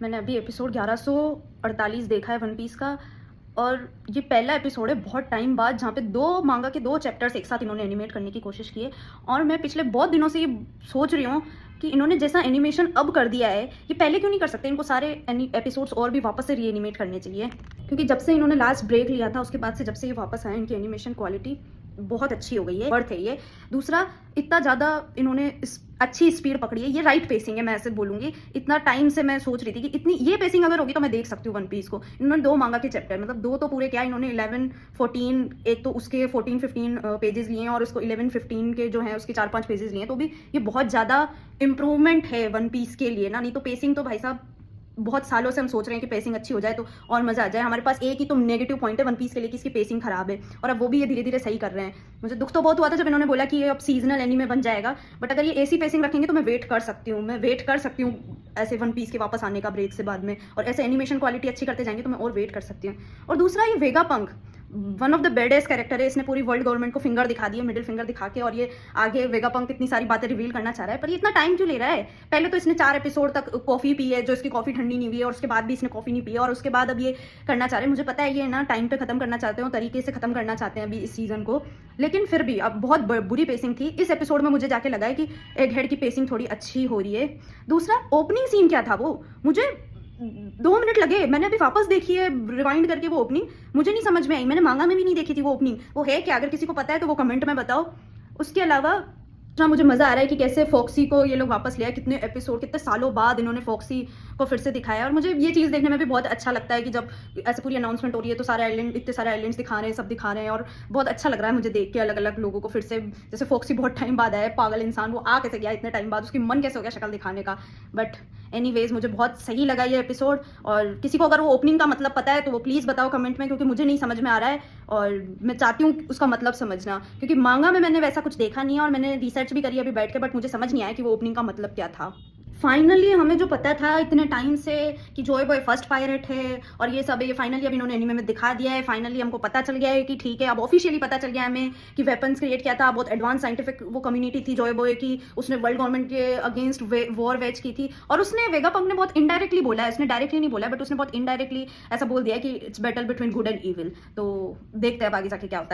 मैंने अभी एपिसोड 1148 देखा है वन पीस का। और ये पहला एपिसोड है बहुत टाइम बाद जहाँ पे दो मांगा के दो चैप्टर्स एक साथ इन्होंने एनिमेट करने की कोशिश की है। और मैं पिछले बहुत दिनों से ये सोच रही हूँ कि इन्होंने जैसा एनिमेशन अब कर दिया है ये पहले क्यों नहीं कर सकते। इनको सारे एपिसोड्स और भी वापस से री एनिमेट करने चाहिए, क्योंकि जब से इन्होंने लास्ट ब्रेक लिया था उसके बाद से जब से ये वापस आए इनकी एनिमेशन क्वालिटी बहुत अच्छी हो गई है, वर्थ है ये। दूसरा, इतना ज़्यादा इन्होंने अच्छी स्पीड पकड़ी है, ये राइट पेसिंग है, मैं ऐसे बोलूँगी। इतना टाइम से मैं सोच रही थी कि इतनी ये पेसिंग अगर होगी तो मैं देख सकती हूँ वन पीस को। इन्होंने दो मांगा के चैप्टर, मतलब दो तो पूरे क्या, इन्होंने 11 14 एक तो उसके 14 15 पेजेस लिए हैं और उसको 11 15 के जो है उसके 4-5 पेजेस लिए हैं, तो भी ये बहुत ज़्यादा इंप्रूवमेंट है वन पीस के लिए ना। नहीं तो पेसिंग तो भाई साहब बहुत सालों से हम सोच रहे हैं कि पेसिंग अच्छी हो जाए तो और मजा आ जाए। हमारे पास एक ही तो नेगेटिव पॉइंट है वन पीस के लिए कि इसकी पेसिंग खराब है, और अब वो भी ये धीरे धीरे सही कर रहे हैं। मुझे दुख तो बहुत हुआ था जब इन्होंने बोला कि ये अब सीजनल एनीमे बन जाएगा, बट अगर ये ऐसी पेसिंग रखेंगे तो मैं वेट कर सकती हूँ, ऐसे वन पीस के वापस आने का ब्रेक से बाद में, और ऐसे एनिमेशन क्वालिटी अच्छी करते जाएंगे तो मैं और वेट कर सकती हूँ। और दूसरा, ये Vegapunk one of the baddest character है। इसने पूरी वर्ल्ड गवर्नमेंट को फिंगर दिखा दिया, मिडिल फिंगर दिखा के, और ये आगे वेगापंक इतनी सारी बातें रिवील करना चाह रहा है, पर ये इतना टाइम क्यों ले रहा है। पहले तो इसने 4 एपिसोड तक कॉफी पी है, जो इसकी कॉफी ठंडी नहीं हुई है, और उसके बाद भी इसने कॉफी नहीं पी है, और उसके बाद अब ये करना चाह रहे हैं। मुझे पता है ये ना टाइम पे खत्म करना चाहते हो, तरीके से खत्म करना चाहते हैं अभी इस सीजन को, लेकिन फिर भी अब बहुत बुरी पेसिंग थी इस एपिसोड में। मुझे जाके लगा है कि एग हेड की पेसिंग थोड़ी अच्छी हो रही है। दूसरा, ओपनिंग सीन क्या था वो, मुझे 2 मिनट लगे, मैंने अभी वापस देखी है रिवाइंड करके। वो ओपनिंग मुझे नहीं समझ में आई, मैंने मांगा में भी नहीं देखी थी वो ओपनिंग। वो है क्या, अगर किसी को पता है तो वो कमेंट में बताओ। उसके अलावा मुझे मज़ा आ रहा है कि कैसे फॉक्सी को ये लोग वापस लिया, कितने एपिसोड, कितने सालों बाद इन्होंने फॉक्सी को फिर से दिखाया। और मुझे ये चीज़ देखने में भी बहुत अच्छा लगता है कि जब ऐसे पूरी अनाउंसमेंट हो रही है तो सारे आइलैंड, इतने सारे आइलैंड्स दिखा रहे हैं, सब दिखा रहे हैं, और बहुत अच्छा लग रहा है मुझे देख के अलग अलग लोगों को फिर से। जैसे फॉक्सी बहुत टाइम बाद आया, पागल इंसान, वो आ कैसे गया इतने टाइम बाद, उसकी मन कैसे हो गया शक्ल दिखाने का। बट एनीवेज मुझे बहुत सही लगा ये एपिसोड। और किसी को अगर वो ओपनिंग का मतलब पता है तो वो प्लीज़ बताओ कमेंट में, क्योंकि मुझे नहीं समझ में आ रहा है और मैं चाहती हूँ उसका मतलब समझना, क्योंकि मांगा में मैंने वैसा कुछ देखा नहीं है और मैंने रिसर्च भी करी अभी बैठ के, बट मुझे समझ नहीं आया कि वो ओपनिंग का मतलब क्या था। फाइनली हमें जो पता था इतने टाइम से कि जॉय बॉय फर्स्ट पायरेट है और ये सब है, ये फाइनली अब इन्होंने एनीमे में दिखा दिया है। फाइनली हमको पता चल गया है कि ठीक है, अब ऑफिशियली पता चल गया है हमें कि वेपन्स क्रिएट किया था। बहुत एडवांस साइंटिफिक वो कम्युनिटी थी जॉय बॉय की, उसने वर्ल्ड गवर्नमेंट के अगेंस्ट वॉर वेज की थी। और उसने वेगापंक ने बहुत इनडायरेक्टली बोला है, उसने डायरेक्टली नहीं बोला है, बट उसने बहुत इनडायरेक्टली ऐसा बोल दिया है कि it's battle between good and evil. तो देखते हैं अब आगे जाके क्या होता है।